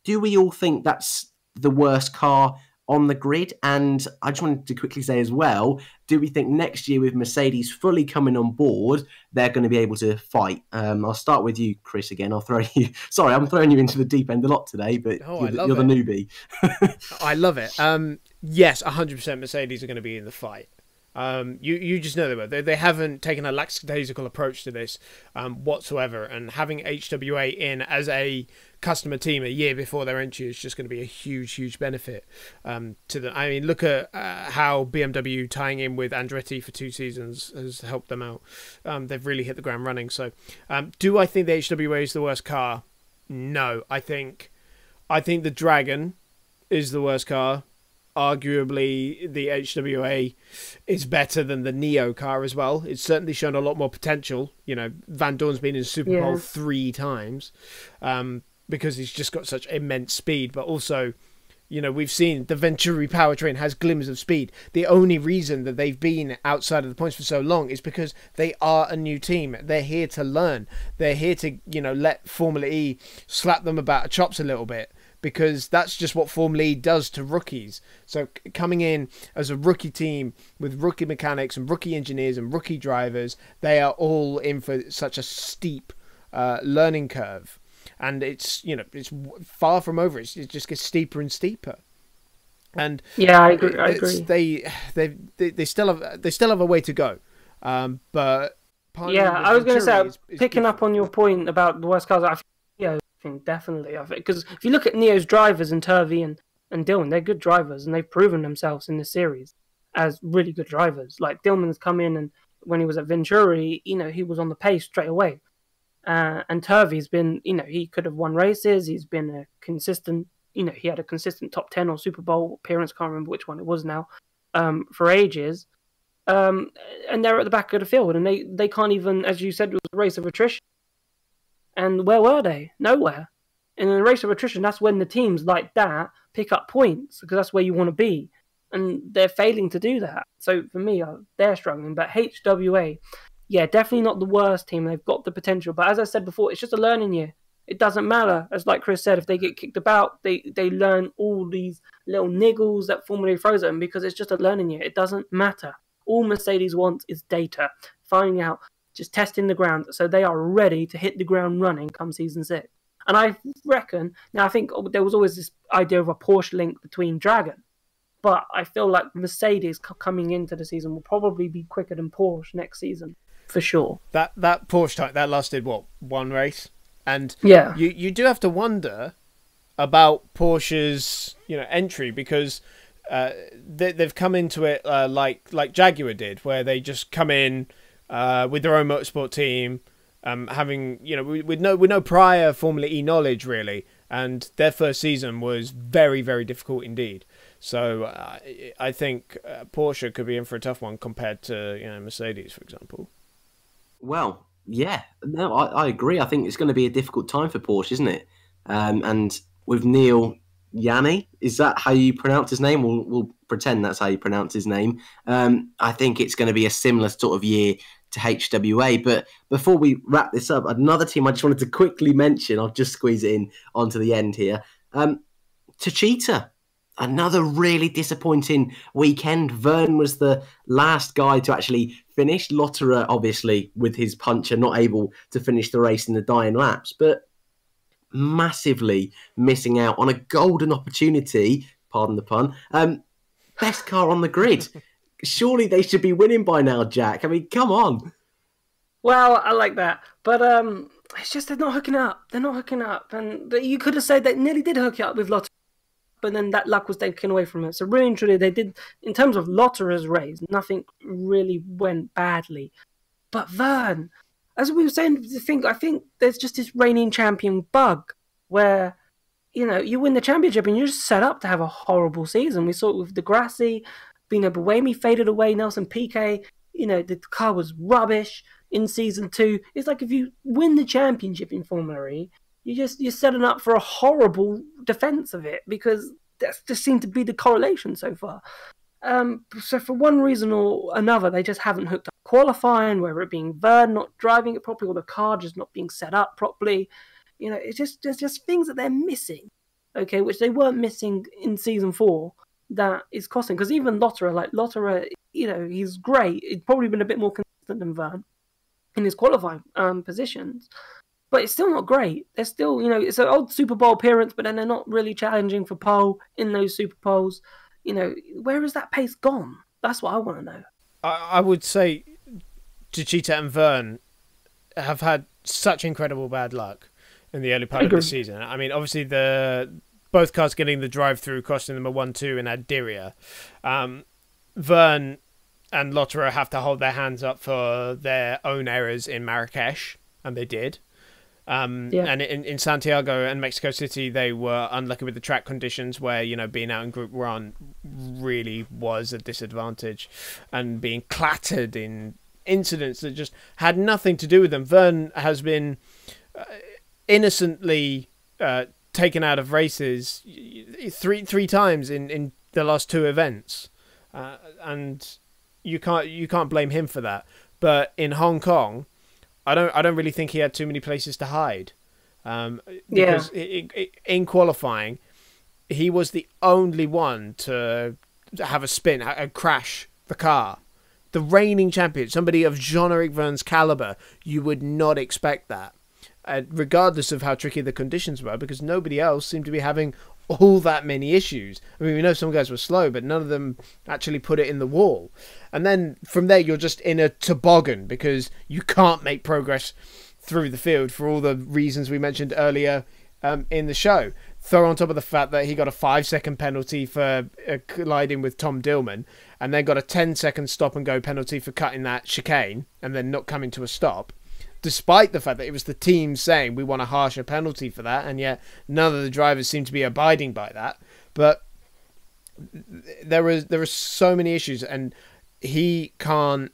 Speaker 1: Do we all think that's the worst car on the grid? And I just wanted to quickly say as well, do we think next year with Mercedes fully coming on board, they're going to be able to fight? I'll start with you, Chris, again. I'm throwing you into the deep end a lot today, but you're the newbie.
Speaker 3: I love it. Yes, 100% Mercedes are going to be in the fight. You just know they will. They haven't taken a lackadaisical approach to this whatsoever, and having HWA in as a customer team a year before their entry is just going to be a huge benefit to them. I mean, look at how BMW tying in with Andretti for 2 seasons has helped them out. They've really hit the ground running. So, do I think the HWA is the worst car? No, I think the Dragon is the worst car. Arguably, the HWA is better than the Neo car as well. It's certainly shown a lot more potential. Van Dorn's been in Super Bowl 3 times because he's just got such immense speed. But also, we've seen the Venturi powertrain has glimmers of speed. The only reason that they've been outside of the points for so long is because they are a new team. They're here to learn. They're here to, let Formula E slap them about the chops a little bit, because that's just what Formula E does to rookies. So coming in as a rookie team with rookie mechanics and rookie engineers and rookie drivers, they are all in for such a steep learning curve. And it's far from over. It just gets steeper and steeper. And
Speaker 2: yeah, I agree.
Speaker 3: They still have a way to go. But
Speaker 2: I was going to say, picking up on your point about the worst cars, I think definitely. Because if you look at Neo's drivers and Turvey and Dillman, they're good drivers, and they've proven themselves in the series as really good drivers. Like Dillman's come in, and when he was at Venturi, he was on the pace straight away. And Turvey's been, he could have won races. He's been a consistent, he had a consistent top 10 or Super Bowl appearance. Can't remember which one it was now, for ages. And they're at the back of the field, and they can't even, as you said, it was a race of attrition. And where were they? Nowhere. And in a race of attrition, that's when the teams like that pick up points, because that's where you want to be. And they're failing to do that. So for me, they're struggling. But HWA, yeah, definitely not the worst team. They've got the potential. But as I said before, it's just a learning year. It doesn't matter. As like Chris said, if they get kicked about, they learn all these little niggles that Formula E throws at them, because it's just a learning year. It doesn't matter. All Mercedes wants is data, finding out, just testing the ground, so they are ready to hit the ground running come season 6. And I reckon, now I think there was always this idea of a Porsche link between Dragon, but I feel like Mercedes coming into the season will probably be quicker than Porsche next season, for sure.
Speaker 3: That Porsche type, that lasted, what, 1 race? And
Speaker 2: yeah,
Speaker 3: you do have to wonder about Porsche's entry, because they've come into it like Jaguar did, where they just come in with their own motorsport team, having with no prior Formula E knowledge really, and their first season was very, very difficult indeed. So I think Porsche could be in for a tough one compared to Mercedes, for example.
Speaker 1: Well, yeah, no, I agree. I think it's going to be a difficult time for Porsche, isn't it? And with Neil Yanni, is that how you pronounce his name? We'll pretend that's how you pronounce his name. I think it's going to be a similar sort of year to HWA. But before we wrap this up, another team I just wanted to quickly mention, I'll just squeeze it in onto the end here. Techeetah, another really disappointing weekend. Vern was the last guy to actually finish. Lotterer, obviously, with his puncher, not able to finish the race in the dying laps. But massively missing out on a golden opportunity, pardon the pun, best car on the grid. Surely they should be winning by now, Jack. I mean, come on.
Speaker 2: Well, I like that. But it's just they're not hooking up. They're not hooking up. And you could have said they nearly did hook it up with Lotterer, but then that luck was taken away from it. So really and truly, they did, in terms of Lotterer's race, nothing really went badly. But Vern, as we were saying, I think there's just this reigning champion bug where, you win the championship and you're just set up to have a horrible season. We saw it with Degrassi, Bino Buemi faded away, Nelson Piquet, the car was rubbish in season 2. It's like if you win the championship in Formula E, you're setting up for a horrible defense of it, because that just seemed to be the correlation so far. So for one reason or another, they just haven't hooked up qualifying, whether it being Vern not driving it properly or the car just not being set up properly. There's just things that they're missing, okay, which they weren't missing in season 4. That is costing, because even Lotterer, he's great. He's probably been a bit more consistent than Vern in his qualifying positions, but it's still not great. They're still, it's an old Super Bowl appearance, but then they're not really challenging for pole in those Super Bowls. Where has that pace gone? That's what I want to know.
Speaker 3: I would say Techeetah and Vern have had such incredible bad luck in the early part of the season. I mean, obviously both cars getting the drive-through, costing them a 1-2 in Adiria. Vern and Lotterer have to hold their hands up for their own errors in Marrakesh, and they did. And in Santiago and Mexico City, they were unlucky with the track conditions where, being out in Group 1 really was a disadvantage, and being clattered in incidents that just had nothing to do with them. Vern has been innocently taken out of races three times in the last 2 events, and you can't blame him for that. But in Hong Kong, I don't really think he had too many places to hide, because in qualifying, he was the only one to have a spin, a crash the car. The reigning champion, somebody of Jean-Eric Vern's caliber, you would not expect that. Regardless of how tricky the conditions were, because nobody else seemed to be having all that many issues. I mean, we know some guys were slow, but none of them actually put it in the wall. And then from there, you're just in a toboggan, because you can't make progress through the field for all the reasons we mentioned earlier in the show. Throw on top of the fact that he got a 5-second penalty for colliding with Tom Dillman, and then got a 10-second stop-and-go penalty for cutting that chicane, and then not coming to a stop, despite the fact that it was the team saying we want a harsher penalty for that, and yet none of the drivers seem to be abiding by that. But there are so many issues, and he can't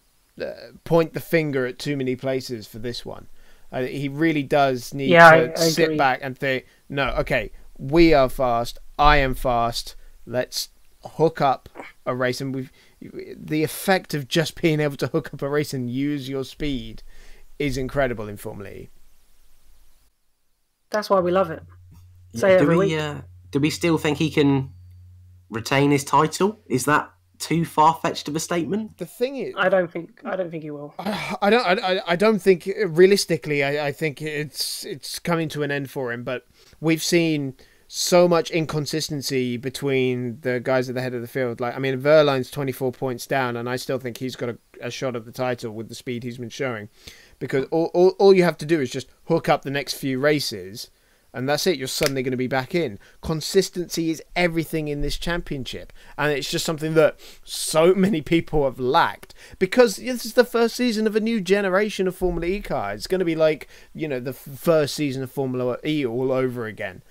Speaker 3: point the finger at too many places for this one. He really does need to I sit agree. Back and think, no, okay, we are fast, I am fast, let's hook up a race. And the effect of just being able to hook up a race and use your speed is incredible in Formula E.
Speaker 2: That's why we love it. Every week.
Speaker 1: Do we still think he can retain his title? Is that too far-fetched of a statement?
Speaker 3: The thing is,
Speaker 2: I don't think he will.
Speaker 3: I don't think realistically. I think it's coming to an end for him. But we've seen so much inconsistency between the guys at the head of the field. Like, I mean, Wehrlein's 24 points down, and I still think he's got a shot at the title with the speed he's been showing. Because all you have to do is just hook up the next few races, and that's it. You're suddenly going to be back in. Consistency is everything in this championship, and it's just something that so many people have lacked, because this is the first season of a new generation of Formula E cars. It's going to be like, the first season of Formula E all over again,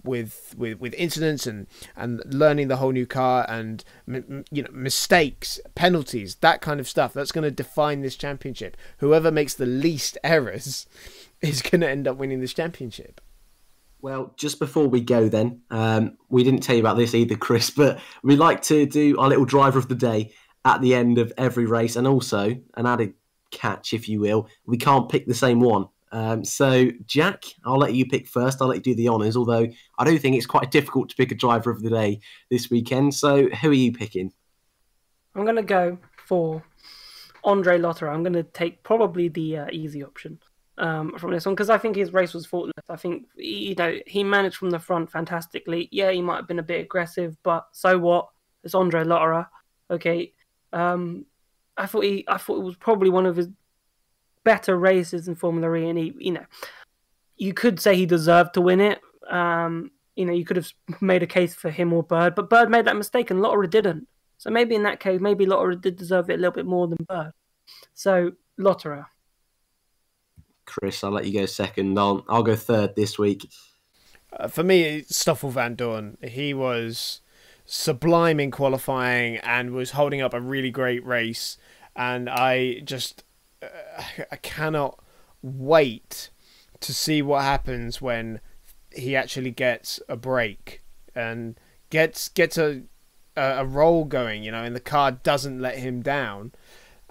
Speaker 3: with incidents and learning the whole new car, and mistakes, penalties, that kind of stuff. That's going to define this championship. Whoever makes the least errors is going to end up winning this championship.
Speaker 1: Well, just before we go then, we didn't tell you about this either, Chris, but we like to do our little driver of the day at the end of every race, and also an added catch, if you will. We can't pick the same one. So, Jack, I'll let you pick first. I'll let you do the honours, although I do think it's quite difficult to pick a driver of the day this weekend. So, who are you picking?
Speaker 2: I'm going to go for Andre Lotterer. I'm going to take probably the easy option from this one, because I think his race was faultless. I think he managed from the front fantastically. Yeah, he might have been a bit aggressive, but so what? It's Andre Lotterer. Okay, I thought it was probably one of his better races in Formula E, and you could say he deserved to win it. You could have made a case for him or Bird, but Bird made that mistake and Lotterer didn't. So maybe in that case, maybe Lotterer did deserve it a little bit more than Bird. So Lotterer.
Speaker 1: Chris, I'll let you go second. I'll go third this week.
Speaker 3: For me, it's Stoffel Van Dorn. He was sublime in qualifying and was holding up a really great race. And I cannot wait to see what happens when he actually gets a break and gets a roll going, and the car doesn't let him down,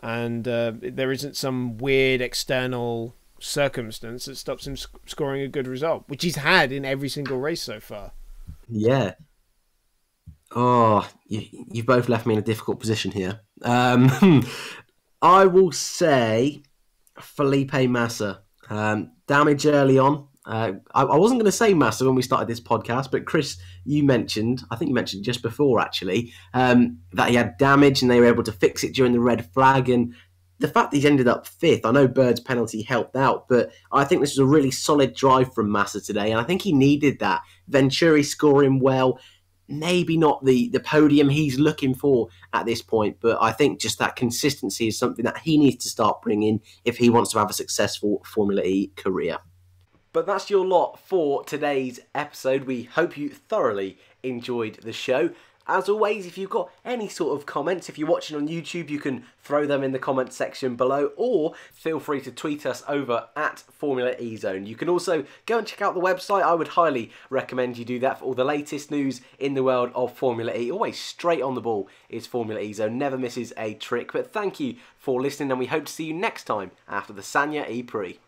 Speaker 3: and there isn't some weird external circumstance that stops him scoring a good result, which he's had in every single race so far.
Speaker 1: Yeah. Oh, you've both left me in a difficult position here. I will say Felipe Massa. Damage early on. I wasn't going to say Massa when we started this podcast, but Chris, I think you mentioned just before actually, that he had damage and they were able to fix it during the red flag, and the fact that he's ended up fifth, I know Bird's penalty helped out, but I think this was a really solid drive from Massa today, and I think he needed that. Venturi scoring well, maybe not the podium he's looking for at this point, but I think just that consistency is something that he needs to start bringing if he wants to have a successful Formula E career. But that's your lot for today's episode. We hope you thoroughly enjoyed the show. As always, if you've got any sort of comments, if you're watching on YouTube, you can throw them in the comment section below, or feel free to tweet us over at Formula E Zone. You can also go and check out the website. I would highly recommend you do that for all the latest news in the world of Formula E. Always straight on the ball is Formula E Zone, never misses a trick. But thank you for listening, and we hope to see you next time after the Sanya E Prix.